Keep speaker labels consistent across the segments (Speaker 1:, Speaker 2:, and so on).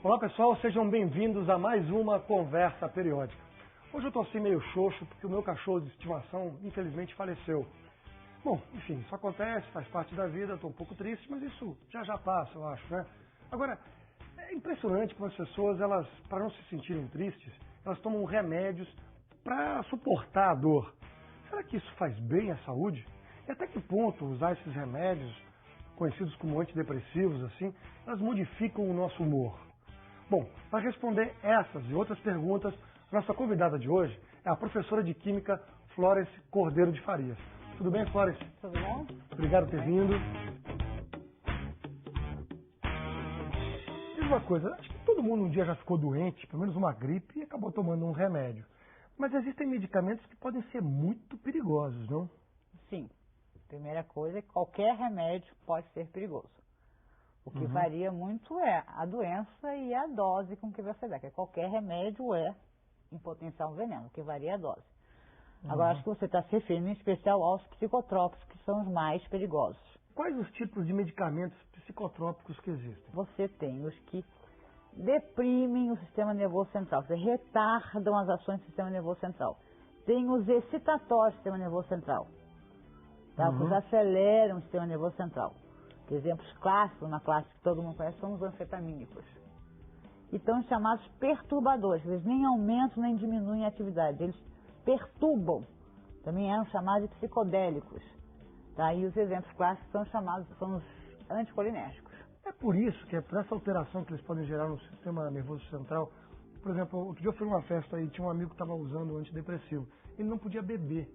Speaker 1: Olá pessoal, sejam bem-vindos a mais uma conversa periódica. Hoje eu estou assim meio xoxo porque o meu cachorro de estimação infelizmente faleceu. Bom, enfim, isso acontece, faz parte da vida, estou um pouco triste, mas isso já passa, eu acho, né? Agora, é impressionante como as pessoas, elas, para não se sentirem tristes, elas tomam remédios para suportar a dor. Será que isso faz bem à saúde? E até que ponto usar esses remédios, conhecidos como antidepressivos, assim, elas modificam o nosso humor? Bom, para responder essas e outras perguntas, nossa convidada de hoje é a professora de Química Florence Cordeiro de Farias. Tudo bem, Florence?
Speaker 2: Tudo bom?
Speaker 1: Obrigado por ter vindo. Diz uma coisa, acho que todo mundo um dia já ficou doente, pelo menos uma gripe, e acabou tomando um remédio. Mas existem medicamentos que podem ser muito perigosos, não?
Speaker 2: Sim. Primeira coisa é que qualquer remédio pode ser perigoso. O que varia muito é a doença e a dose com que você dá. Que qualquer remédio é, em potencial, um veneno. O que varia é a dose. Agora, acho que você está se referindo em especial aos psicotrópicos, que são os mais perigosos.
Speaker 1: Quais os tipos de medicamentos psicotrópicos que existem?
Speaker 2: Você tem os que deprimem o sistema nervoso central, que retardam as ações do sistema nervoso central. Tem os excitatórios do sistema nervoso central, tá? Os aceleram o sistema nervoso central. Exemplos clássicos, uma classe que todo mundo conhece, são os anfetamínicos. E estão chamados perturbadores, eles nem aumentam nem diminuem a atividade, eles perturbam. Também eram chamados de psicodélicos. Tá? E os exemplos clássicos são os anticolinérgicos.
Speaker 1: É por isso que é por essa alteração que eles podem gerar no sistema nervoso central. Por exemplo, outro dia eu fui numa festa e tinha um amigo que estava usando um antidepressivo. Ele não podia beber.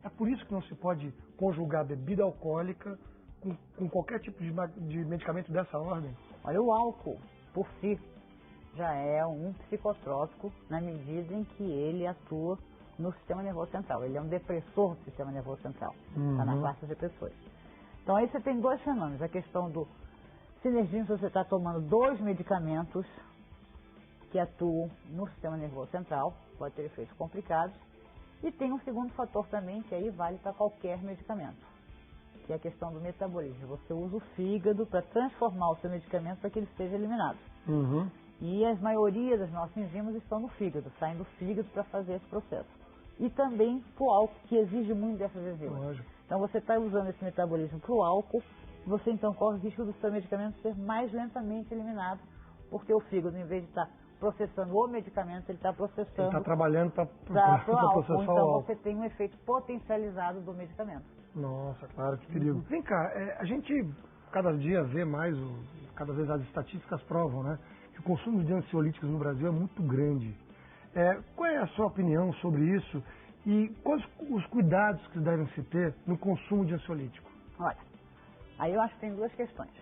Speaker 1: É por isso que não se pode conjugar bebida alcoólica com qualquer tipo de medicamento dessa ordem?
Speaker 2: Olha, o álcool, por si, já é um psicotrópico na medida em que ele atua no sistema nervoso central. Ele é um depressor do sistema nervoso central. Está na classe dos depressores. Então aí você tem dois fenômenos. A questão do sinergismo, se você está tomando dois medicamentos que atuam no sistema nervoso central, pode ter efeitos complicados. E tem um segundo fator também, que aí vale para qualquer medicamento, que é a questão do metabolismo. Você usa o fígado para transformar o seu medicamento para que ele seja eliminado. E a maioria das nossas enzimas estão no fígado, saem do fígado para fazer esse processo. E também para o álcool, que exige muito dessas enzimas.
Speaker 1: Lógico.
Speaker 2: Então você está usando esse metabolismo para o álcool, você então corre o risco do seu medicamento ser mais lentamente eliminado, porque o fígado, em vez de estar processando o medicamento, ele está processando...
Speaker 1: Ele está trabalhando para
Speaker 2: o álcool.
Speaker 1: processar
Speaker 2: Então
Speaker 1: o álcool.
Speaker 2: você tem um efeito potencializado do medicamento.
Speaker 1: Nossa, claro, que perigo. Vem cá, a gente cada dia vê mais, cada vez as estatísticas provam, né, que o consumo de ansiolíticos no Brasil é muito grande. Qual é a sua opinião sobre isso e quais os cuidados que devem se ter no consumo de ansiolítico?
Speaker 2: Olha, aí eu acho que tem duas questões.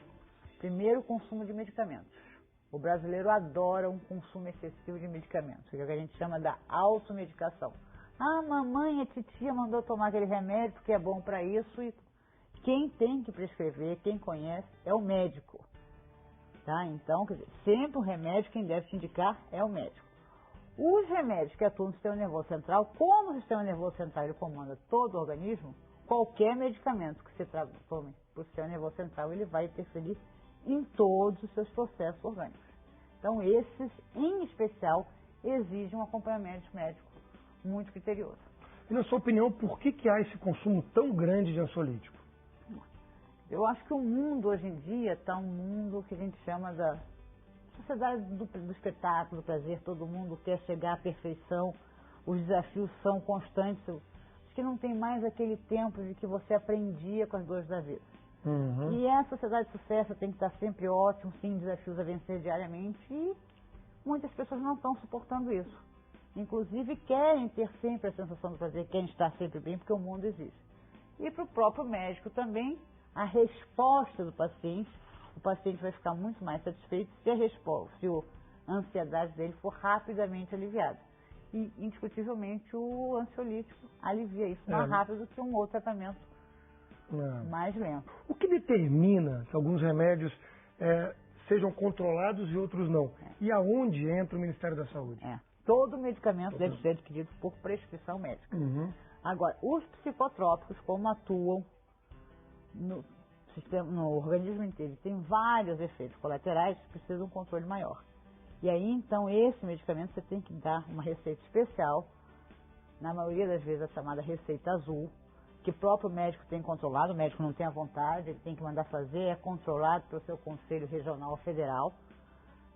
Speaker 2: Primeiro, o consumo de medicamentos. O brasileiro adora um consumo excessivo de medicamentos, que é o que a gente chama da automedicação. Ah, mamãe, a titia mandou tomar aquele remédio porque é bom para isso. E quem tem que prescrever, quem conhece, é o médico. Tá? Então, quer dizer, sempre o remédio, quem deve te indicar é o médico. Os remédios que atuam no sistema nervoso central, como o sistema nervoso central ele comanda todo o organismo, qualquer medicamento que você tome para o sistema nervoso central, ele vai interferir em todos os seus processos orgânicos. Então, esses, em especial, exigem um acompanhamento médico muito criterioso.
Speaker 1: E na sua opinião, por que há esse consumo tão grande de ansiolítico?
Speaker 2: Eu acho que o mundo hoje em dia está um mundo que a gente chama da sociedade do espetáculo, do prazer, todo mundo quer chegar à perfeição, os desafios são constantes, acho que não tem mais aquele tempo de que você aprendia com as dores da vida. E a sociedade de sucesso tem que estar sempre ótimo, sim, desafios a vencer diariamente, e muitas pessoas não estão suportando isso. Inclusive querem ter sempre a sensação do prazer, querem estar sempre bem, porque o mundo existe. E para o próprio médico também, a resposta do paciente, o paciente vai ficar muito mais satisfeito se a resposta, se a ansiedade dele for rapidamente aliviada. E, indiscutivelmente, o ansiolítico alivia isso mais rápido do que um outro tratamento mais lento.
Speaker 1: O que determina que alguns remédios sejam controlados e outros não? E aonde entra o Ministério da Saúde?
Speaker 2: Todo medicamento deve ser adquirido por prescrição médica. Agora, os psicotrópicos, como atuam no organismo inteiro, tem vários efeitos colaterais que precisam de um controle maior. E aí, então, esse medicamento você tem que dar uma receita especial, na maioria das vezes a chamada receita azul, que o próprio médico tem controlado, o médico não tem a vontade, ele tem que mandar fazer, é controlado pelo seu conselho regional ou federal.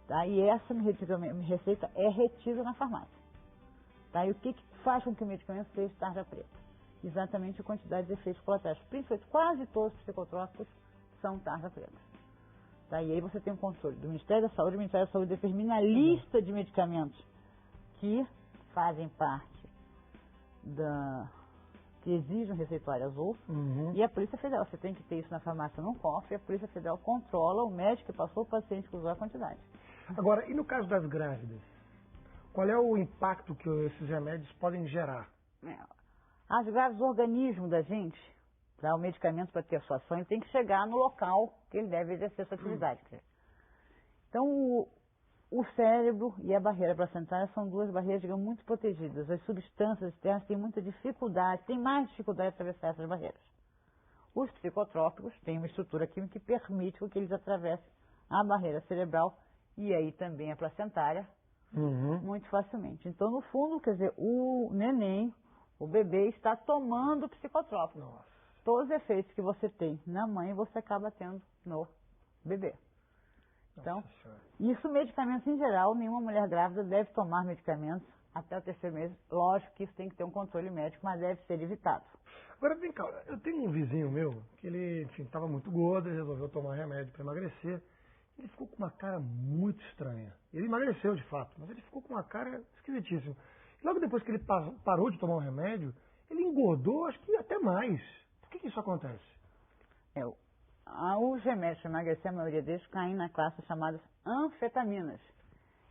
Speaker 2: Tá? E essa receita é retida na farmácia. Tá? E o que faz com que o medicamento seja tarja preta? Exatamente a quantidade de efeitos colaterais. Principalmente, quase todos os psicotrópicos são tarja preta. Tá? E aí você tem um controle do Ministério da Saúde. O Ministério da Saúde determina a lista de medicamentos que fazem parte que exigem um receituário azul. E a Polícia Federal, você tem que ter isso na farmácia num cofre, e a Polícia Federal controla o médico que passou o paciente que usou a quantidade.
Speaker 1: Agora, e no caso das grávidas? Qual é o impacto que esses remédios podem gerar?
Speaker 2: As grávidas, o organismo da gente, o medicamento para ter a sua ação, ele tem que chegar no local que ele deve exercer sua atividade. Então, o cérebro e a barreira placentária são duas barreiras, digamos, muito protegidas. As substâncias externas têm muita dificuldade, têm mais dificuldade de atravessar essas barreiras. Os psicotrópicos têm uma estrutura química que permite que eles atravessem a barreira cerebral e aí também a placentária muito facilmente. Então, no fundo, quer dizer, o neném, o bebê está tomando psicotrópico.
Speaker 1: Nossa.
Speaker 2: Todos os efeitos que você tem na mãe, você acaba tendo no bebê. Então, isso medicamentos em geral, nenhuma mulher grávida deve tomar medicamentos até o 3º mês. Lógico que isso tem que ter um controle médico, mas deve ser evitado.
Speaker 1: Agora vem cá, eu tenho um vizinho meu que ele, enfim, estava muito gordo e resolveu tomar remédio para emagrecer. Ele ficou com uma cara muito estranha. Ele emagreceu de fato, mas ele ficou com uma cara esquisitíssima. E logo depois que ele parou de tomar o remédio, ele engordou, acho que até mais. Por que isso acontece?
Speaker 2: Os remédios para emagrecer, a maioria deles caem na classe chamadas anfetaminas,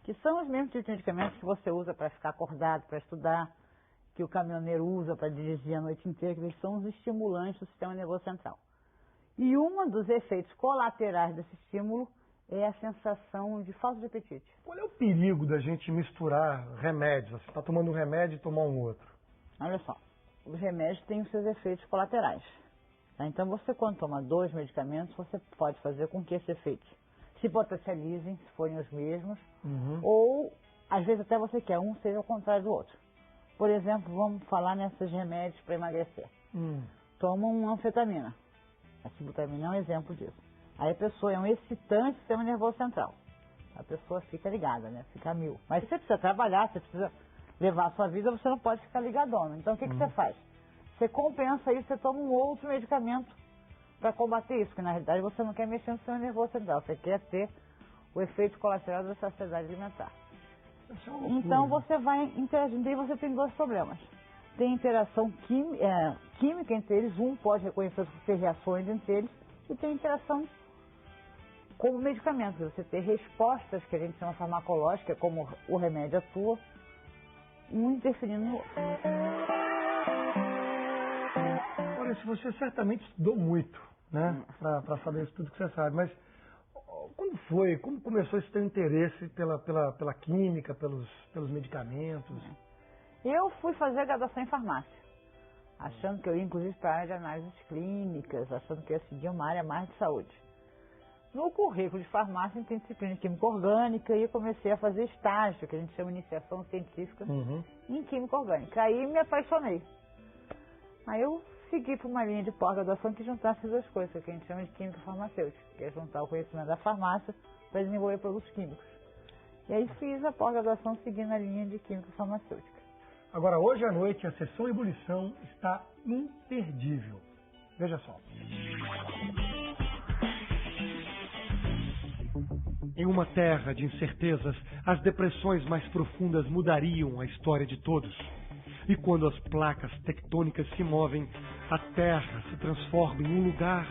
Speaker 2: que são os mesmos tipos de medicamentos que você usa para ficar acordado, para estudar, que o caminhoneiro usa para dirigir a noite inteira, que eles são os estimulantes do sistema nervoso central. E um dos efeitos colaterais desse estímulo é a sensação de falta de apetite.
Speaker 1: Qual é o perigo da gente misturar remédios? Você está tomando um remédio e tomar um outro?
Speaker 2: Olha só, os remédios têm os seus efeitos colaterais. Tá? Então, você quando toma 2 medicamentos, você pode fazer com que esses efeitos se potencializem, se forem os mesmos, ou, às vezes, até você quer um seja ao contrário do outro. Por exemplo, vamos falar nesses remédios para emagrecer. Toma uma anfetamina. A cibutamina é um exemplo disso. Aí a pessoa é um excitante do sistema nervoso central. A pessoa fica ligada, né? Fica a mil. Mas você precisa trabalhar, você precisa levar a sua vida, você não pode ficar ligadona. Então, o que você faz? Você compensa isso, você toma um outro medicamento para combater isso, porque na realidade você não quer mexer no sistema nervoso central, você quer ter o efeito colateral da saciedade alimentar. Então você vai interagindo, e você tem 2 problemas. Tem interação química entre eles, um pode reconhecer ter reações entre eles, e tem interação como medicamento, você tem respostas que a gente chama farmacológica, como o remédio atua, um interferindo no outro.
Speaker 1: Olha, você certamente estudou muito, né, para saber isso tudo que você sabe, mas como começou esse teu interesse pela química, pelos medicamentos?
Speaker 2: Eu fui fazer graduação em farmácia, achando que eu ia inclusive para a área de análises clínicas, achando que eu ia seguir uma área mais de saúde. No currículo de farmácia tem disciplina de química orgânica e eu comecei a fazer estágio, que a gente chama de iniciação científica, em química orgânica. Aí me apaixonei. Aí eu segui para uma linha de pós-graduação que juntasse as 2 coisas, que a gente chama de química farmacêutica, que é juntar o conhecimento da farmácia para desenvolver produtos químicos. E aí fiz a pós-graduação seguindo a linha de química farmacêutica.
Speaker 1: Agora, hoje à noite, a sessão Ebulição está imperdível. Veja só. Em uma terra de incertezas, as depressões mais profundas mudariam a história de todos. E quando as placas tectônicas se movem, a Terra se transforma em um lugar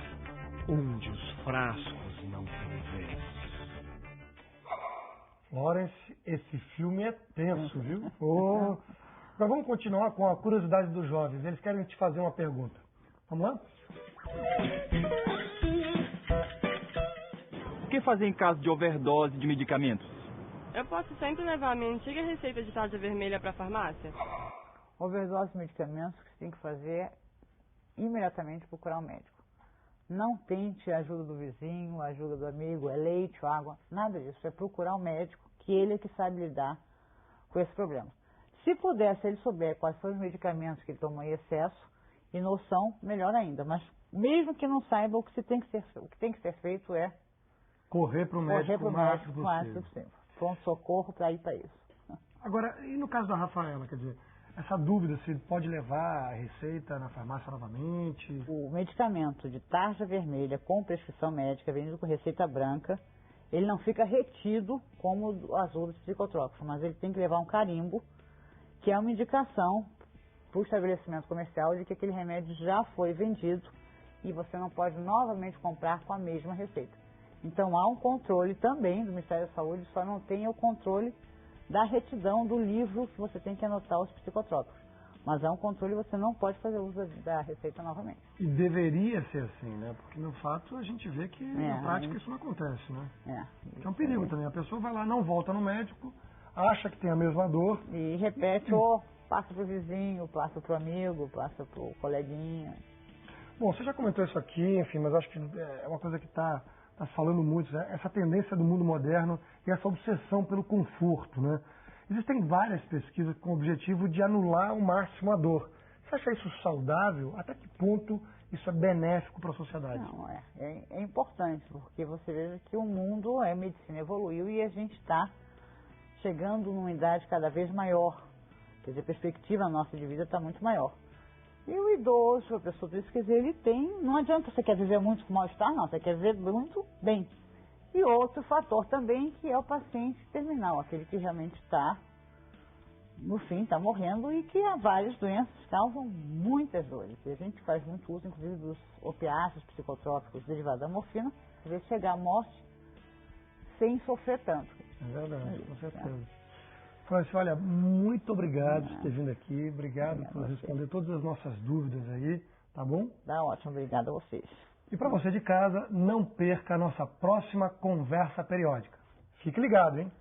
Speaker 1: onde os frascos não têm vez. Lawrence, esse filme é tenso, viu? Mas vamos continuar com a curiosidade dos jovens. Eles querem te fazer uma pergunta. Vamos lá?
Speaker 3: O que fazer em caso de overdose de medicamentos?
Speaker 4: Eu posso sempre levar a minha antiga receita de tarja vermelha para a farmácia?
Speaker 2: Overdose de medicamentos, o que você tem que fazer é imediatamente procurar um médico. Não tente a ajuda do vizinho, a ajuda do amigo, é leite ou água, nada disso. É procurar um médico que ele é que sabe lidar com esse problema. Se puder, se ele souber quais são os medicamentos que ele toma em excesso e noção, melhor ainda. Mas mesmo que não saiba, o que tem que ser feito é
Speaker 1: correr para o médico o máximo possível.
Speaker 2: Pronto-socorro para ir para isso.
Speaker 1: Agora, e no caso da Rafaela, quer dizer, essa dúvida se pode levar a receita na farmácia novamente?
Speaker 2: O medicamento de tarja vermelha com prescrição médica, vendido com receita branca, ele não fica retido como as outras psicotrópicos, mas ele tem que levar um carimbo, que é uma indicação para o estabelecimento comercial de que aquele remédio já foi vendido e você não pode novamente comprar com a mesma receita. Então há um controle também do Ministério da Saúde, só não tem o controle da retidão do livro que você tem que anotar os psicotrópicos. Mas há um controle e você não pode fazer uso da receita novamente.
Speaker 1: E deveria ser assim, né? Porque no fato a gente vê que na prática isso não acontece, né? É um perigo também. A pessoa vai lá, não volta no médico, acha que tem a mesma dor.
Speaker 2: E repete, ou passa para o vizinho, passa para o amigo, passa para o coleguinha.
Speaker 1: Bom, você já comentou isso aqui, enfim, mas acho que é uma coisa que está falando muito, né? Essa tendência do mundo moderno e essa obsessão pelo conforto, né? Existem várias pesquisas com o objetivo de anular ao máximo a dor. Você acha isso saudável? Até que ponto isso é benéfico para a sociedade?
Speaker 2: Não, é importante, porque você veja que o mundo, a medicina evoluiu e a gente está chegando numa idade cada vez maior. Quer dizer, a perspectiva nossa de vida está muito maior. E o idoso, a pessoa diz, quer dizer, ele tem, não adianta você quer viver muito com mal-estar, não, você quer viver muito bem. E outro fator também, que é o paciente terminal, aquele que realmente está, no fim, está morrendo e que há várias doenças causam muitas dores. E a gente faz muito uso, inclusive, dos opiáceos psicotrópicos derivados da morfina, às vezes chegar à morte sem sofrer tanto.
Speaker 1: É verdade, com certeza. Francis, olha, muito obrigado por ter vindo aqui, obrigado por responder todas as nossas dúvidas aí, tá bom?
Speaker 2: Tá ótimo, obrigado a vocês.
Speaker 1: E para você de casa, não perca a nossa próxima conversa periódica. Fique ligado, hein?